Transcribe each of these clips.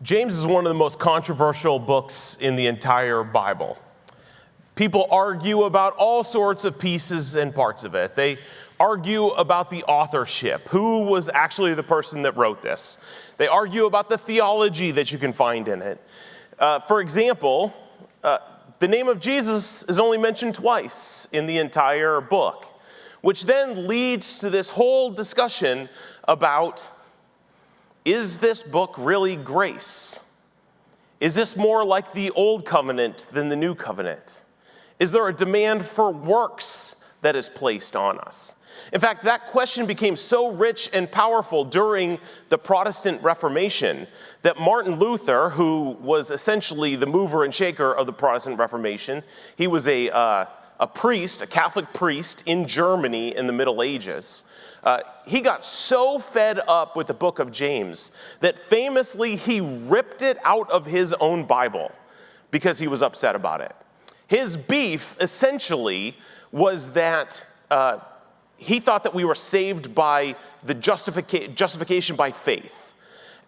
James is one of the most controversial books in the entire Bible. People argue about all sorts of pieces and parts of it. They argue about the authorship, who was actually the person that wrote this. They argue about the theology that you can find in it. For example, the name of Jesus is only mentioned twice in the entire book, which then leads to this whole discussion about, is this book really grace? Is this more like the Old Covenant than the New Covenant? Is there a demand for works that is placed on us? In fact, that question became so rich and powerful during the Protestant Reformation that Martin Luther, who was essentially the mover and shaker of the Protestant Reformation, he was a priest, a Catholic priest in Germany in the Middle Ages. He got so fed up with the book of James that famously he ripped it out of his own Bible because he was upset about it. His beef essentially was that he thought that we were saved by the justification by faith.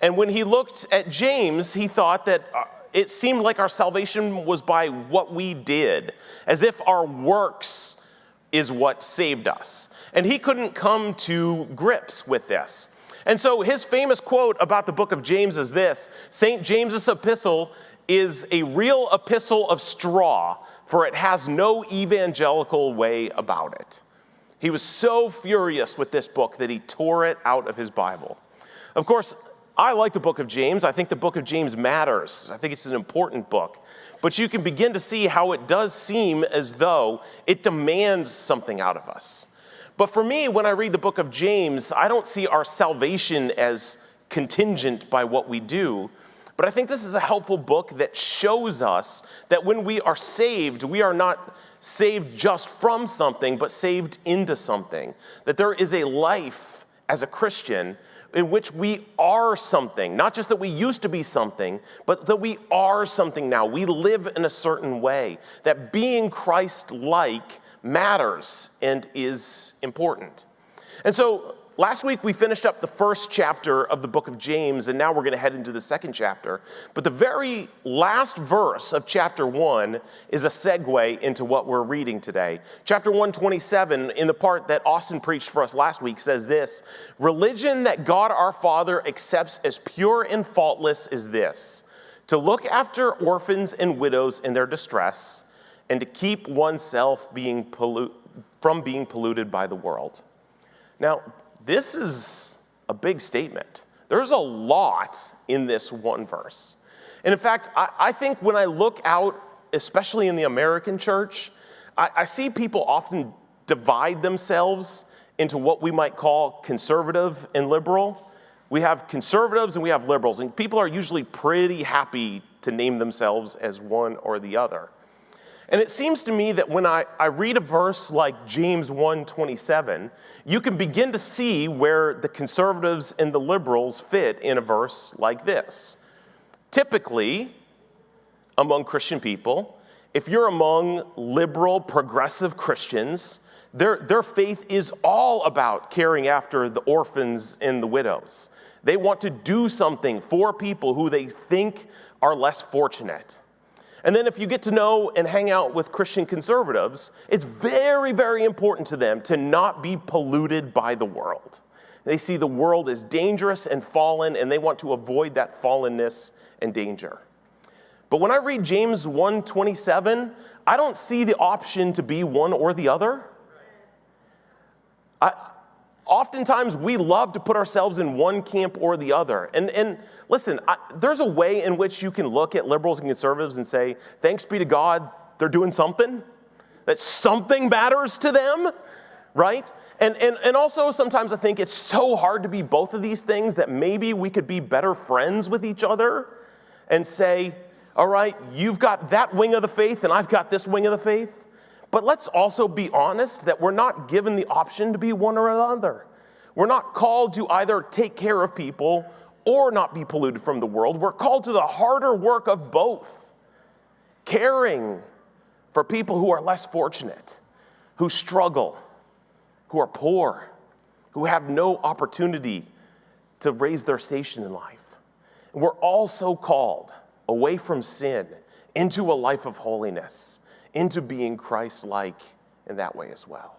And when he looked at James, he thought that it seemed like our salvation was by what we did, as if our works is what saved us. And he couldn't come to grips with this. And so his famous quote about the book of James is this: St. James's epistle is a real epistle of straw, for it has no evangelical way about it. He was so furious with this book that he tore it out of his Bible. Of course, I like the book of James. I think the book of James matters. I think it's an important book. But you can begin to see how it does seem as though it demands something out of us. But for me, when I read the book of James, I don't see our salvation as contingent by what we do. But I think this is a helpful book that shows us that when we are saved, we are not saved just from something, but saved into something. That there is a life as a Christian in which we are something. Not just that we used to be something, but that we are something now. We live in a certain way. That being Christ-like matters and is important. And so last week we finished up the first chapter of the book of James, and now we're going to head into the second chapter. But the very last verse of chapter 1 is a segue into what we're reading today. Chapter 1:27, in the part that Austin preached for us last week, says this: "Religion that God our Father accepts as pure and faultless is this, to look after orphans and widows in their distress, and to keep oneself from being polluted by the world." Now, this is a big statement. There's a lot in this one verse. And in fact, I think when I look out, especially in the American church, I see people often divide themselves into what we might call conservative and liberal. We have conservatives and we have liberals, and people are usually pretty happy to name themselves as one or the other. And it seems to me that when I read a verse like James 1:27, you can begin to see where the conservatives and the liberals fit in a verse like this. Typically, among Christian people, if you're among liberal, progressive Christians, their faith is all about caring after the orphans and the widows. They want to do something for people who they think are less fortunate. And then if you get to know and hang out with Christian conservatives, it's very, very important to them to not be polluted by the world. They see the world as dangerous and fallen, and they want to avoid that fallenness and danger. But when I read James 1:27, I don't see the option to be one or the other. Oftentimes, we love to put ourselves in one camp or the other. And listen, there's a way in which you can look at liberals and conservatives and say, thanks be to God, they're doing something, that something matters to them, right? And also sometimes I think it's so hard to be both of these things that maybe we could be better friends with each other and say, all right, you've got that wing of the faith and I've got this wing of the faith. But let's also be honest that we're not given the option to be one or another. We're not called to either take care of people or not be polluted from the world. We're called to the harder work of both. Caring for people who are less fortunate, who struggle, who are poor, who have no opportunity to raise their station in life. We're also called away from sin into a life of holiness, into being Christ-like in that way as well.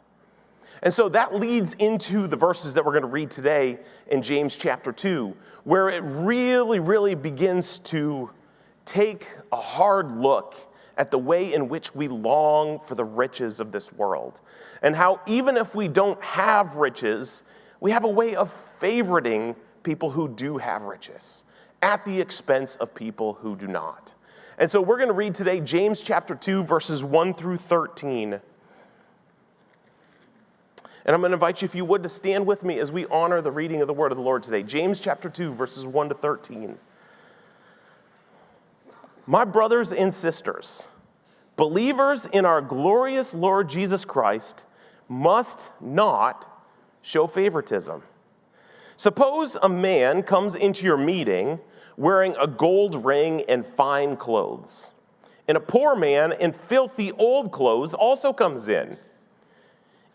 And so that leads into the verses that we're going to read today in James chapter 2, where it really, really begins to take a hard look at the way in which we long for the riches of this world, and how even if we don't have riches, we have a way of favoriting people who do have riches at the expense of people who do not. And so we're going to read today James chapter 2, verses 1 through 13. And I'm going to invite you, if you would, to stand with me as we honor the reading of the word of the Lord today. James chapter 2, verses 1 to 13. My brothers and sisters, believers in our glorious Lord Jesus Christ must not show favoritism. Suppose a man comes into your meeting wearing a gold ring and fine clothes, and a poor man in filthy old clothes also comes in.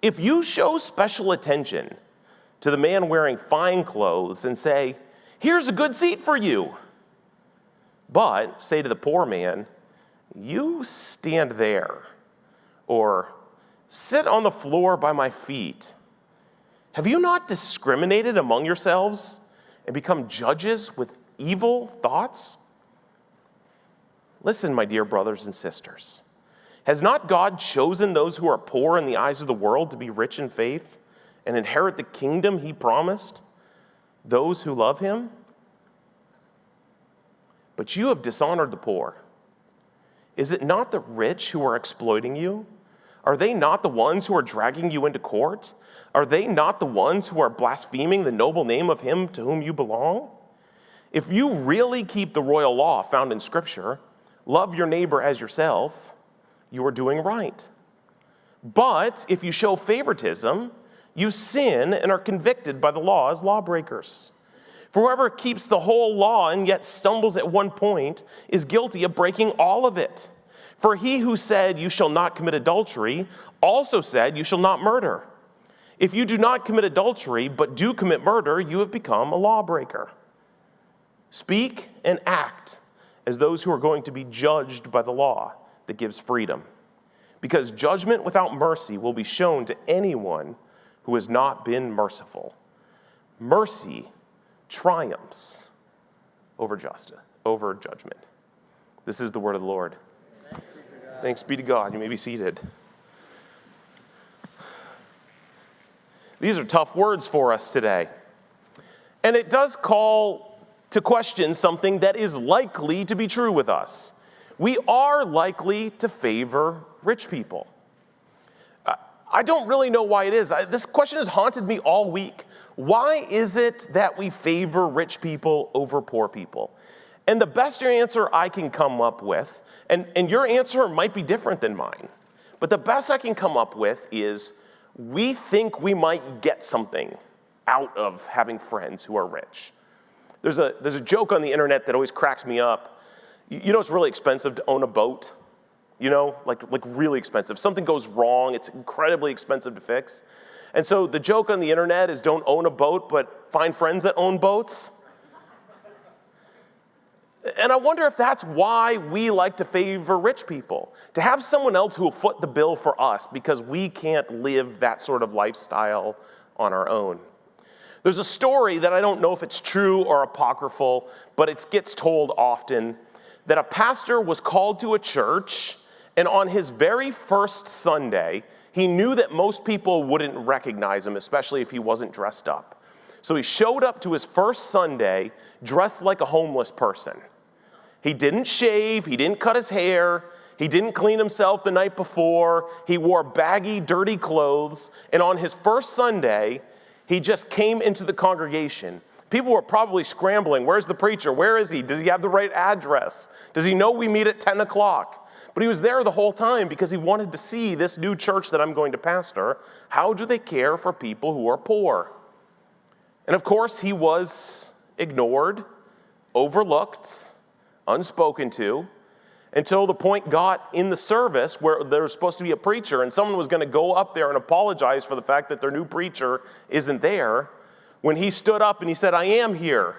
If you show special attention to the man wearing fine clothes and say, "Here's a good seat for you," but say to the poor man, "You stand there," or "Sit on the floor by my feet," have you not discriminated among yourselves and become judges with evil thoughts? Listen, my dear brothers and sisters. Has not God chosen those who are poor in the eyes of the world to be rich in faith and inherit the kingdom he promised those who love him? But you have dishonored the poor. Is it not the rich who are exploiting you? Are they not the ones who are dragging you into court? Are they not the ones who are blaspheming the noble name of him to whom you belong? If you really keep the royal law found in Scripture, love your neighbor as yourself, you are doing right. But if you show favoritism, you sin and are convicted by the law as lawbreakers. For whoever keeps the whole law and yet stumbles at one point is guilty of breaking all of it. For he who said, "You shall not commit adultery," also said, "You shall not murder." If you do not commit adultery, but do commit murder, you have become a lawbreaker. Speak and act as those who are going to be judged by the law that gives freedom, because judgment without mercy will be shown to anyone who has not been merciful. Mercy triumphs over judgment. This is the word of the Lord. Thanks be to God. You may be seated. These are tough words for us today. And it does call to question something that is likely to be true with us. We are likely to favor rich people. I don't really know why it is. This question has haunted me all week. Why is it that we favor rich people over poor people? And the best answer I can come up with, and your answer might be different than mine, but the best I can come up with is we think we might get something out of having friends who are rich. There's a joke on the internet that always cracks me up. You know it's really expensive to own a boat? You know, like really expensive. Something goes wrong, it's incredibly expensive to fix. And so the joke on the internet is don't own a boat, but find friends that own boats. And I wonder if that's why we like to favor rich people. To have someone else who will foot the bill for us because we can't live that sort of lifestyle on our own. There's a story that I don't know if it's true or apocryphal, but it gets told often, that a pastor was called to a church, and on his very first Sunday, he knew that most people wouldn't recognize him, especially if he wasn't dressed up. So he showed up to his first Sunday dressed like a homeless person. He didn't shave, he didn't cut his hair, he didn't clean himself the night before, he wore baggy, dirty clothes, and on his first Sunday, he just came into the congregation. People were probably scrambling. Where's the preacher? Where is he? Does he have the right address? Does he know we meet at 10 o'clock? But he was there the whole time because he wanted to see this new church that I'm going to pastor. How do they care for people who are poor? And of course, he was ignored, overlooked, unspoken to, until the point got in the service where there was supposed to be a preacher and someone was going to go up there and apologize for the fact that their new preacher isn't there, when he stood up and he said, "I am here."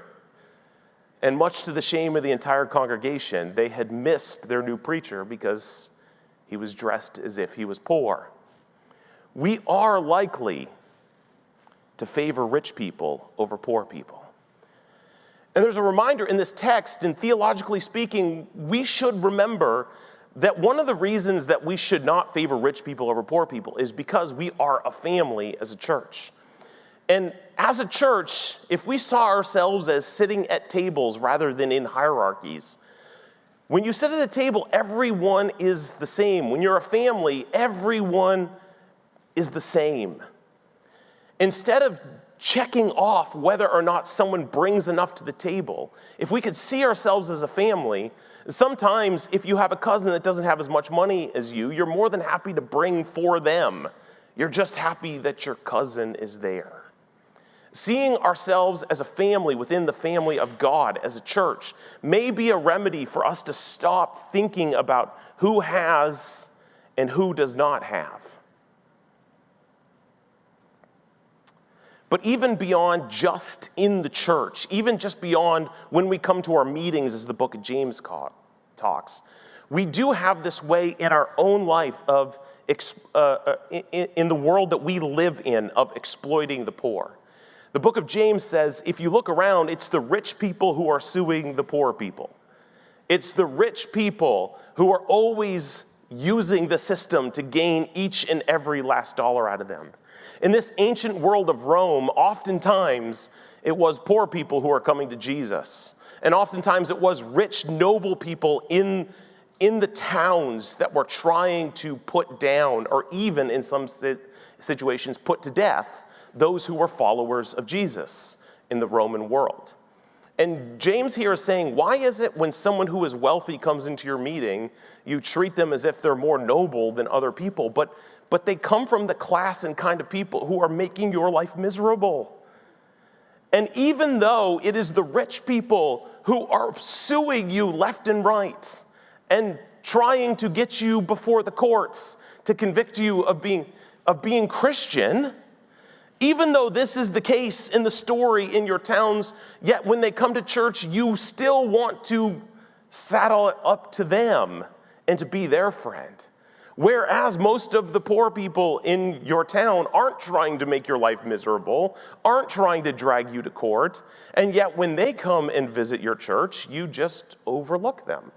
And much to the shame of the entire congregation, they had missed their new preacher because he was dressed as if he was poor. We are likely to favor rich people over poor people. And there's a reminder in this text, and theologically speaking, we should remember that one of the reasons that we should not favor rich people over poor people is because we are a family as a church. And as a church, if we saw ourselves as sitting at tables rather than in hierarchies, when you sit at a table, everyone is the same. When you're a family, everyone is the same. Instead of checking off whether or not someone brings enough to the table, if we could see ourselves as a family, sometimes if you have a cousin that doesn't have as much money as you, you're more than happy to bring for them. You're just happy that your cousin is there. Seeing ourselves as a family within the family of God as a church may be a remedy for us to stop thinking about who has and who does not have. But even beyond just in the church, even just beyond when we come to our meetings, as the book of James talks, we do have this way in our own life of, in the world that we live in, of exploiting the poor. The book of James says, if you look around, it's the rich people who are suing the poor people. It's the rich people who are always using the system to gain each and every last dollar out of them. In this ancient world of Rome, oftentimes it was poor people who are coming to Jesus. And oftentimes it was rich, noble people in the towns that were trying to put down, or even in some situations put to death, those who were followers of Jesus in the Roman world. And James here is saying, why is it when someone who is wealthy comes into your meeting, you treat them as if they're more noble than other people, but they come from the class and kind of people who are making your life miserable. And even though it is the rich people who are suing you left and right and trying to get you before the courts to convict you of being Christian, even though this is the case in the story in your towns, yet when they come to church, you still want to saddle it up to them and to be their friend. Whereas most of the poor people in your town aren't trying to make your life miserable, aren't trying to drag you to court, and yet when they come and visit your church, you just overlook them.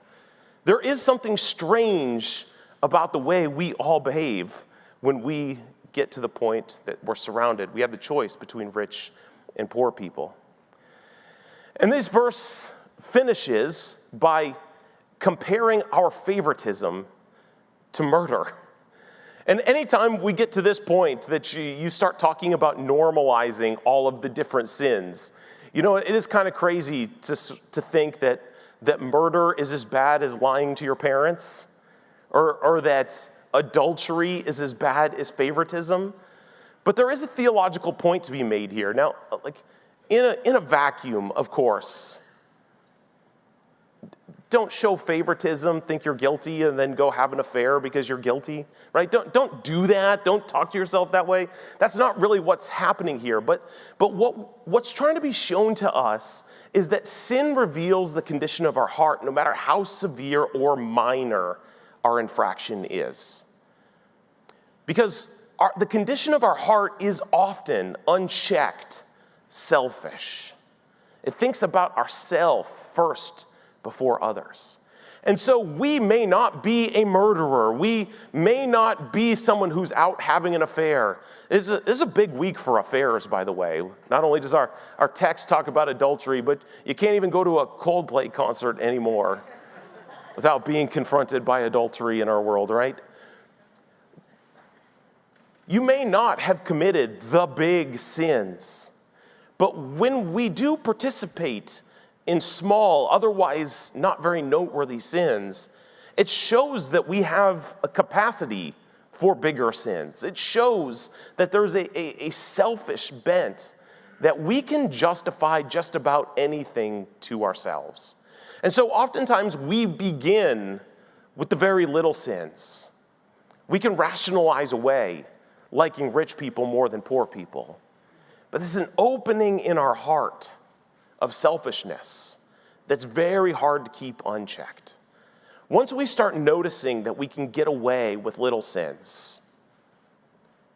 There is something strange about the way we all behave when we get to the point that we're surrounded. We have the choice between rich and poor people. And this verse finishes by comparing our favoritism to murder. And anytime we get to this point that you start talking about normalizing all of the different sins, it is kind of crazy to think that murder is as bad as lying to your parents, or that adultery is as bad as favoritism. But there is a theological point to be made here. Now, in a vacuum, of course, don't show favoritism, think you're guilty, and then go have an affair because you're guilty, right? Don't do that. Don't talk to yourself that way. That's not really what's happening here. But what's trying to be shown to us is that sin reveals the condition of our heart, no matter how severe or minor our infraction is. Because the condition of our heart is often unchecked, selfish. It thinks about ourself first before others. And so we may not be a murderer. We may not be someone who's out having an affair. This is a big week for affairs, by the way. Not only does our text talk about adultery, but you can't even go to a Coldplay concert anymore without being confronted by adultery in our world, right? You may not have committed the big sins, but when we do participate in small, otherwise not very noteworthy sins, it shows that we have a capacity for bigger sins. It shows that there's a selfish bent that we can justify just about anything to ourselves. And so oftentimes we begin with the very little sins. We can rationalize away liking rich people more than poor people. But this is an opening in our heart of selfishness that's very hard to keep unchecked. Once we start noticing that we can get away with little sins,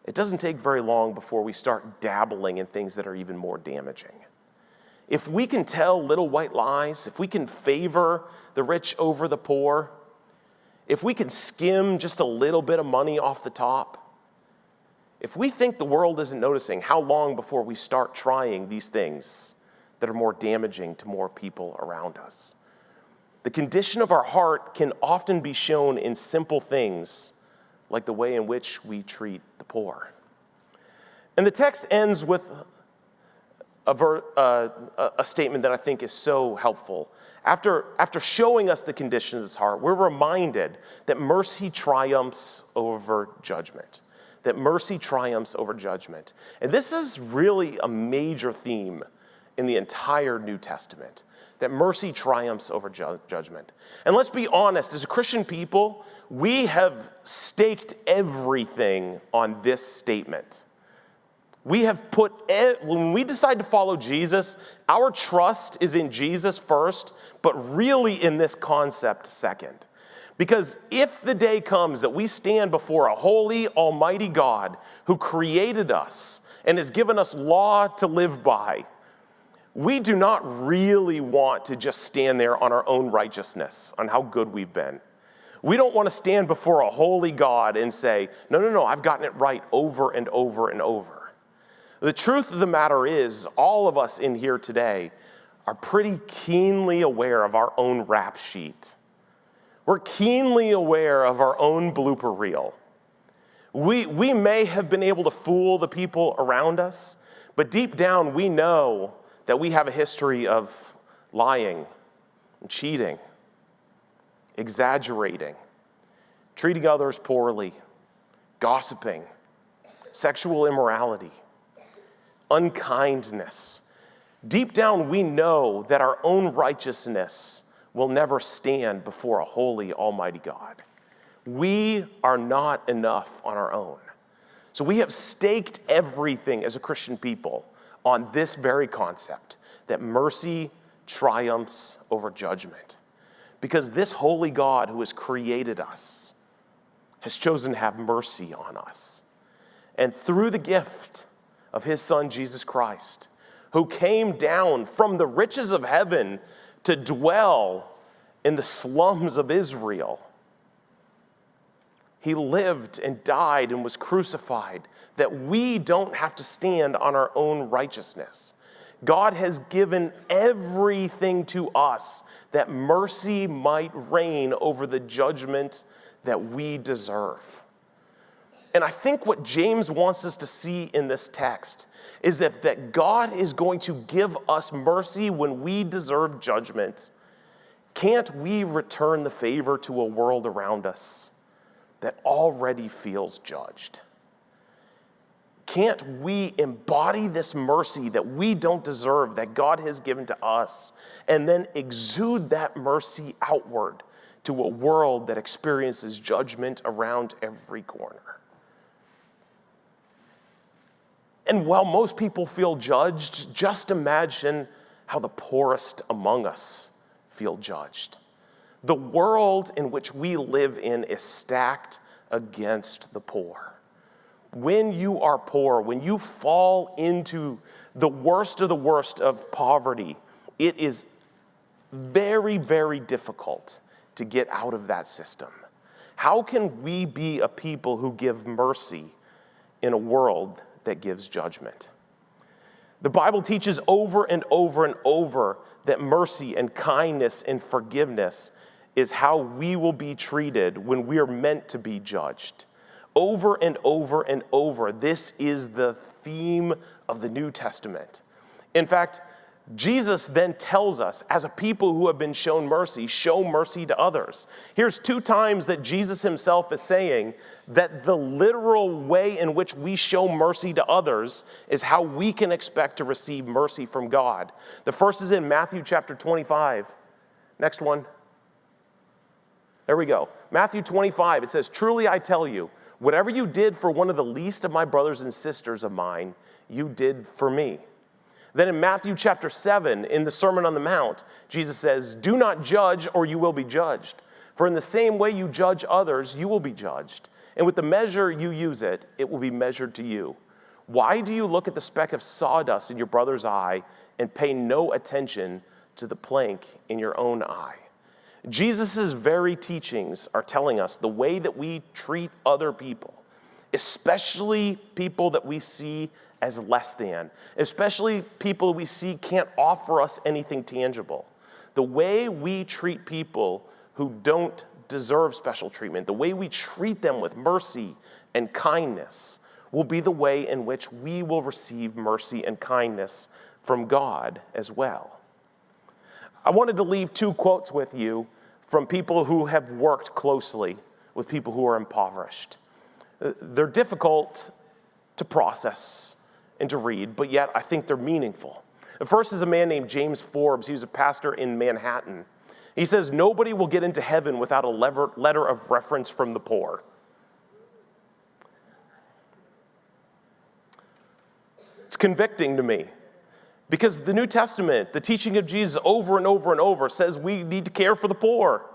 it doesn't take very long before we start dabbling in things that are even more damaging. If we can tell little white lies, if we can favor the rich over the poor, if we can skim just a little bit of money off the top, if we think the world isn't noticing, how long before we start trying these things that are more damaging to more people around us? The condition of our heart can often be shown in simple things like the way in which we treat the poor. And the text ends with a statement that I think is so helpful. After showing us the condition of his heart, we're reminded that mercy triumphs over judgment. That mercy triumphs over judgment. And this is really a major theme in the entire New Testament, that mercy triumphs over judgment. And let's be honest, as a Christian people, we have staked everything on this statement. We have when we decide to follow Jesus, our trust is in Jesus first, but really in this concept second. Because if the day comes that we stand before a holy, almighty God who created us and has given us law to live by, we do not really want to just stand there on our own righteousness, on how good we've been. We don't want to stand before a holy God and say, no, I've gotten it right over and over and over. The truth of the matter is, all of us in here today are pretty keenly aware of our own rap sheet. We're keenly aware of our own blooper reel. We may have been able to fool the people around us, but deep down we know that we have a history of lying and cheating, exaggerating, treating others poorly, gossiping, sexual immorality, unkindness. Deep down we know that our own righteousness will never stand before a holy, almighty God. We are not enough on our own. So we have staked everything as a Christian people on this very concept, that mercy triumphs over judgment. Because this holy God who has created us has chosen to have mercy on us. And through the gift of his Son, Jesus Christ, who came down from the riches of heaven to dwell in the slums of Israel, he lived and died and was crucified that we don't have to stand on our own righteousness. God has given everything to us that mercy might reign over the judgment that we deserve. And I think what James wants us to see in this text is that God is going to give us mercy when we deserve judgment. Can't we return the favor to a world around us that already feels judged? Can't we embody this mercy that we don't deserve, that God has given to us, and then exude that mercy outward to a world that experiences judgment around every corner? And while most people feel judged, just imagine how the poorest among us feel judged. The world in which we live in is stacked against the poor. When you are poor, when you fall into the worst of the worst of poverty, it is very, very difficult to get out of that system. How can we be a people who give mercy in a world that gives judgment? The Bible teaches over and over and over that mercy and kindness and forgiveness is how we will be treated when we are meant to be judged. Over and over and over, this is the theme of the New Testament. In fact, Jesus then tells us, as a people who have been shown mercy, show mercy to others. Here's 2 times that Jesus himself is saying that the literal way in which we show mercy to others is how we can expect to receive mercy from God. The first is in Matthew chapter 25. Next one. There we go. Matthew 25, it says, "Truly I tell you, whatever you did for one of the least of my brothers and sisters of mine, you did for me." Then in Matthew chapter 7, in the Sermon on the Mount, Jesus says, "Do not judge or you will be judged. For in the same way you judge others, you will be judged. And with the measure you use it will be measured to you. Why do you look at the speck of sawdust in your brother's eye and pay no attention to the plank in your own eye?" Jesus' very teachings are telling us the way that we treat other people, especially people that we see as less than, especially people we see can't offer us anything tangible. The way we treat people who don't deserve special treatment, the way we treat them with mercy and kindness, will be the way in which we will receive mercy and kindness from God as well. I wanted to leave 2 quotes with you from people who have worked closely with people who are impoverished. They're difficult to process and to read, but yet I think they're meaningful. The first is a man named James Forbes. He was a pastor in Manhattan. He says, "Nobody will get into heaven without a letter of reference from the poor." It's convicting to me because the New Testament, the teaching of Jesus over and over and over says we need to care for the poor.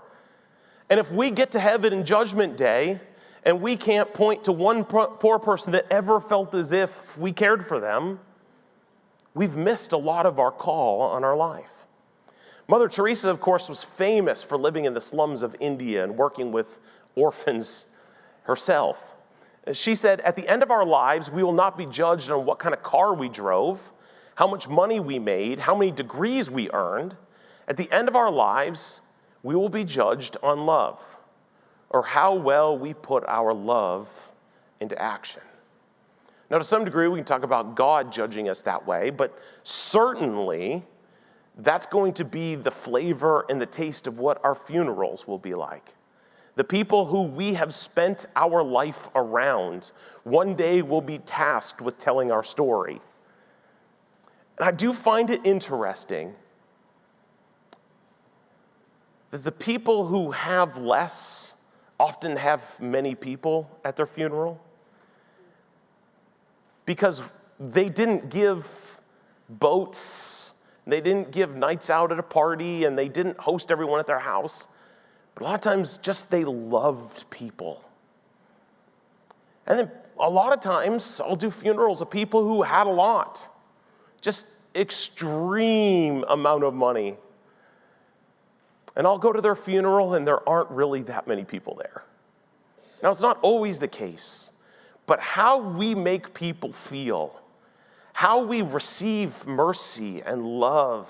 And if we get to heaven in Judgment Day and we can't point to one poor person that ever felt as if we cared for them, we've missed a lot of our call on our life. Mother Teresa, of course, was famous for living in the slums of India and working with orphans herself. She said, "At the end of our lives, we will not be judged on what kind of car we drove, how much money we made, how many degrees we earned. At the end of our lives, we will be judged on love, or how well we put our love into action." Now, to some degree, we can talk about God judging us that way, but certainly that's going to be the flavor and the taste of what our funerals will be like. The people who we have spent our life around one day will be tasked with telling our story. And I do find it interesting that the people who have less often have many people at their funeral because they didn't give boats, they didn't give nights out at a party, and they didn't host everyone at their house. But a lot of times, just they loved people. And then a lot of times, I'll do funerals of people who had a lot, just extreme amount of money. And I'll go to their funeral, and there aren't really that many people there. Now, it's not always the case, but how we make people feel, how we receive mercy and love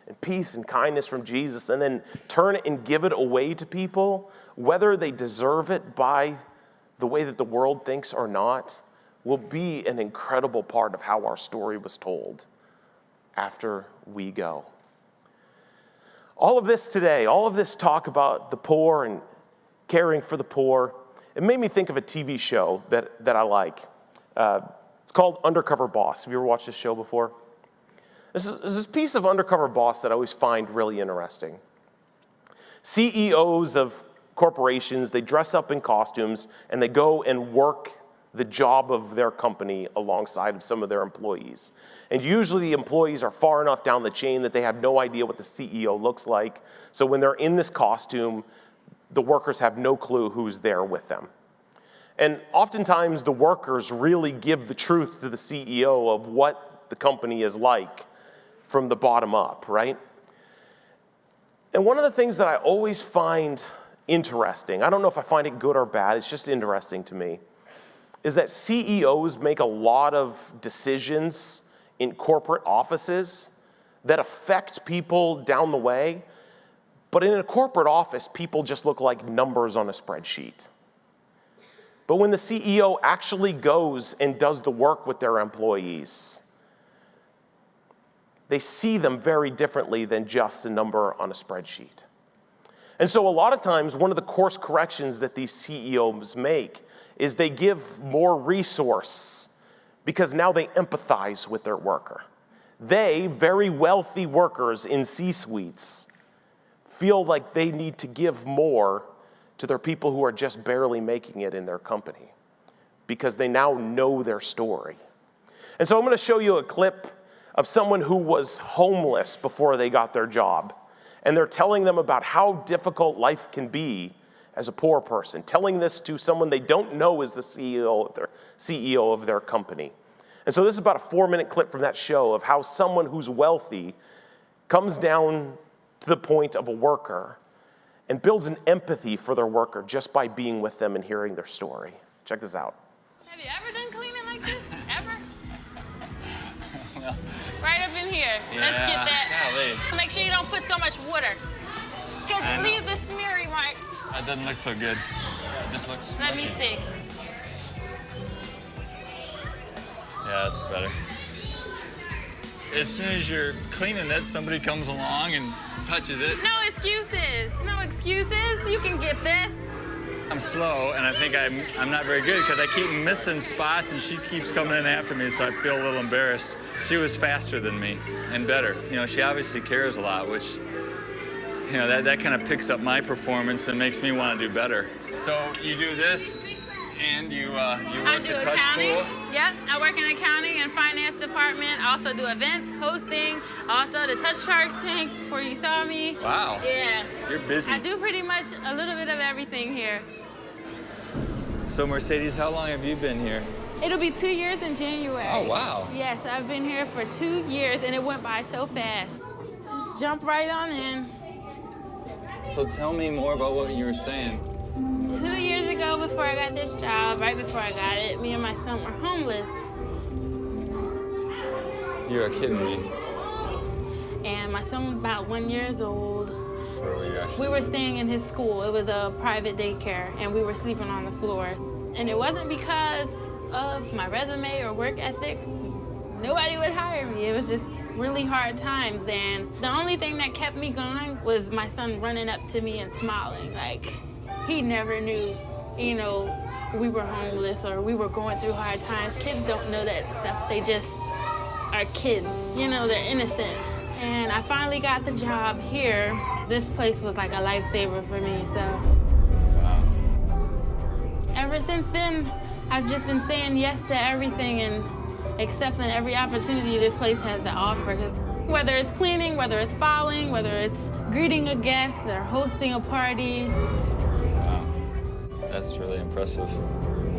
and peace and kindness from Jesus and then turn it and give it away to people, whether they deserve it by the way that the world thinks or not, will be an incredible part of how our story was told after we go. All of this today, all of this talk about the poor and caring for the poor, it made me think of a TV show that I like. It's called Undercover Boss. Have you ever watched this show before? There's this piece of Undercover Boss that I always find really interesting. CEOs of corporations, they dress up in costumes and they go and work the job of their company alongside of some of their employees. And usually the employees are far enough down the chain that they have no idea what the CEO looks like. So when they're in this costume, the workers have no clue who's there with them. And oftentimes the workers really give the truth to the CEO of what the company is like from the bottom up, right? And one of the things that I always find interesting, I don't know if I find it good or bad, it's just interesting to me, is that CEOs make a lot of decisions in corporate offices that affect people down the way. But in a corporate office, people just look like numbers on a spreadsheet. But when the CEO actually goes and does the work with their employees, they see them very differently than just a number on a spreadsheet. And so a lot of times, one of the course corrections that these CEOs make is they give more resource because now they empathize with their worker. They, very wealthy workers in C-suites, feel like they need to give more to their people who are just barely making it in their company because they now know their story. And so I'm going to show you a clip of someone who was homeless before they got their job. And they're telling them about how difficult life can be as a poor person, telling this to someone they don't know is the CEO of their company. And so this is about a 4-minute clip from that show of how someone who's wealthy comes down to the point of a worker and builds an empathy for their worker just by being with them and hearing their story. Check this out. Have you ever done cleaning like this? Ever? Well, right up in here. Yeah, let's get that. Golly. Make sure you don't put so much water. Because it leaves the smeary mark. That doesn't look so good. It just looks smudgy. Let me see. Yeah, that's better. As soon as you're cleaning it, somebody comes along and touches it. No excuses. No excuses. You can get this. I'm slow, and I think I'm not very good because I keep missing spots, and she keeps coming in after me, so I feel a little embarrassed. She was faster than me and better. You know, she obviously cares a lot, which, you know, that kind of picks up my performance and makes me want to do better. So you do this, and you work the touch pool. Yep, I work in accounting and finance department. I also do events, hosting, also the Touch Shark Tank where you saw me. Wow. Yeah. You're busy. I do pretty much a little bit of everything here. So Mercedes, how long have you been here? It'll be 2 years in January. Oh, wow. Yes, I've been here for 2 years and it went by so fast. Just jump right on in. So tell me more about what you were saying. 2 years ago, before I got this job, right before I got it, me and my son were homeless. You're kidding me. And my son was about 1 year old. Where were you actually? We were staying in his school. It was a private daycare, and we were sleeping on the floor. And it wasn't because of my resume or work ethic. Nobody would hire me. It was just really hard times. And the only thing that kept me going was my son running up to me and smiling. Like, he never knew, you know, we were homeless or we were going through hard times. Kids don't know that stuff. They just are kids. You know, they're innocent. And I finally got the job here. This place was like a lifesaver for me, so. Wow. Ever since then, I've just been saying yes to everything and accepting every opportunity this place has to offer. 'Cause whether it's cleaning, whether it's filing, whether it's greeting a guest or hosting a party. Wow. That's really impressive.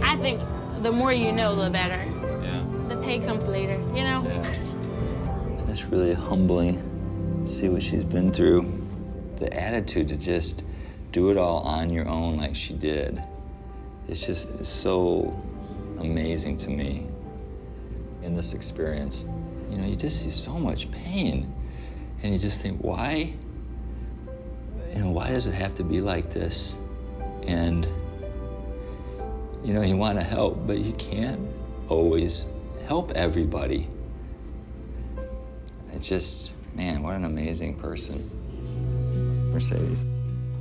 I think the more you know, the better. Yeah. The pay comes later, you know? Yeah. It's really humbling to see what she's been through. The attitude to just do it all on your own like she did. It's just so amazing to me in this experience. You know, you just see so much pain and you just think, why? You know, why does it have to be like this? And, you know, you want to help, but you can't always help everybody. It's just, man, what an amazing person. Mercedes,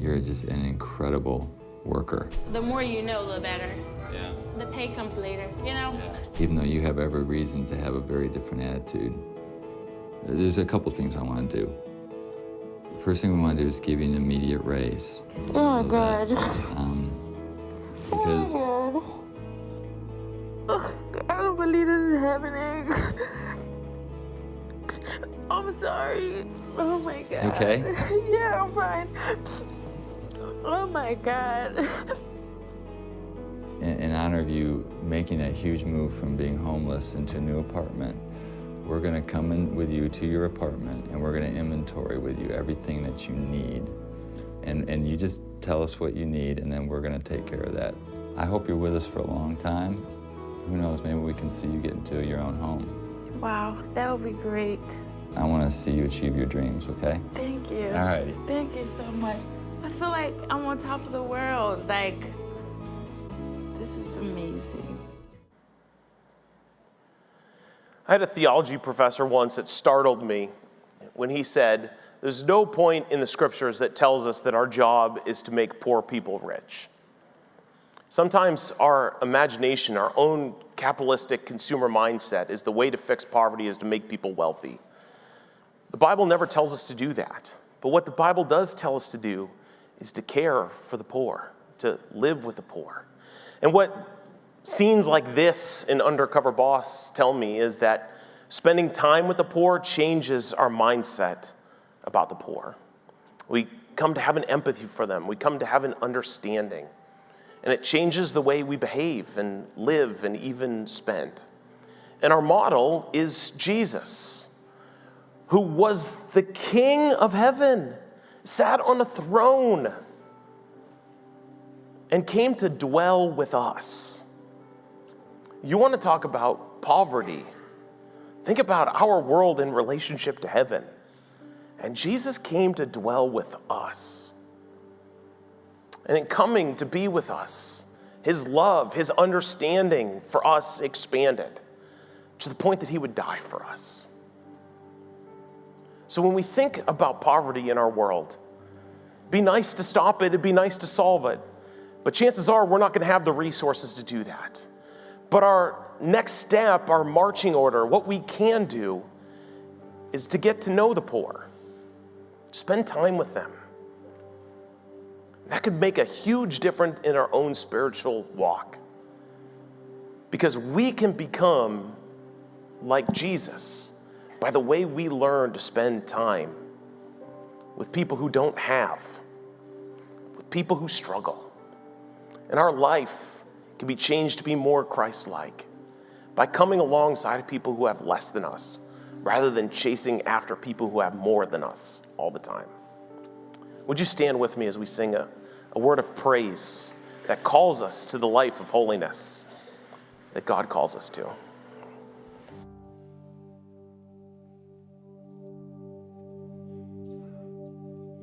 you're just an incredible worker. The more you know, the better. Yeah. The pay comes later, you know? Yeah. Even though you have every reason to have a very different attitude, there's a couple things I want to do. The first thing we want to do is give you an immediate raise. Oh my God. Because Oh my God. I don't believe this is happening. I'm sorry. Oh my God. You okay? Yeah, I'm fine. Oh my God. In honor of you making that huge move from being homeless into a new apartment, we're gonna come in with you to your apartment and we're gonna inventory with you everything that you need. And you just tell us what you need and then we're gonna take care of that. I hope you're with us for a long time. Who knows, maybe we can see you get into your own home. Wow, that would be great. I wanna see you achieve your dreams, okay? Thank you. All righty. Thank you so much. I feel like I'm on top of the world. Like, this is amazing. I had a theology professor once that startled me when he said, there's no point in the scriptures that tells us that our job is to make poor people rich. Sometimes our imagination, our own capitalistic consumer mindset is the way to fix poverty is to make people wealthy. The Bible never tells us to do that. But what the Bible does tell us to do is to care for the poor, to live with the poor. And what scenes like this in Undercover Boss tell me is that Spending time with the poor changes our mindset about the poor. We come to have an empathy for them. We come to have an understanding. And it changes the way we behave and live and even spend. And our model is Jesus, who was the King of heaven, sat on a throne, and came to dwell with us. You want to talk about poverty? Think about our world in relationship to heaven. And Jesus came to dwell with us. And in coming to be with us, his love, his understanding for us expanded to the point that he would die for us. So when we think about poverty in our world, it'd be nice to stop it, it'd be nice to solve it. But chances are we're not going to have the resources to do that. But our next step, our marching order, what we can do is to get to know the poor. Spend time with them. That could make a huge difference in our own spiritual walk. Because we can become like Jesus by the way we learn to spend time with people who don't have, with people who struggle. And our life can be changed to be more Christ-like by coming alongside of people who have less than us, rather than chasing after people who have more than us all the time. Would you stand with me as we sing a word of praise that calls us to the life of holiness that God calls us to?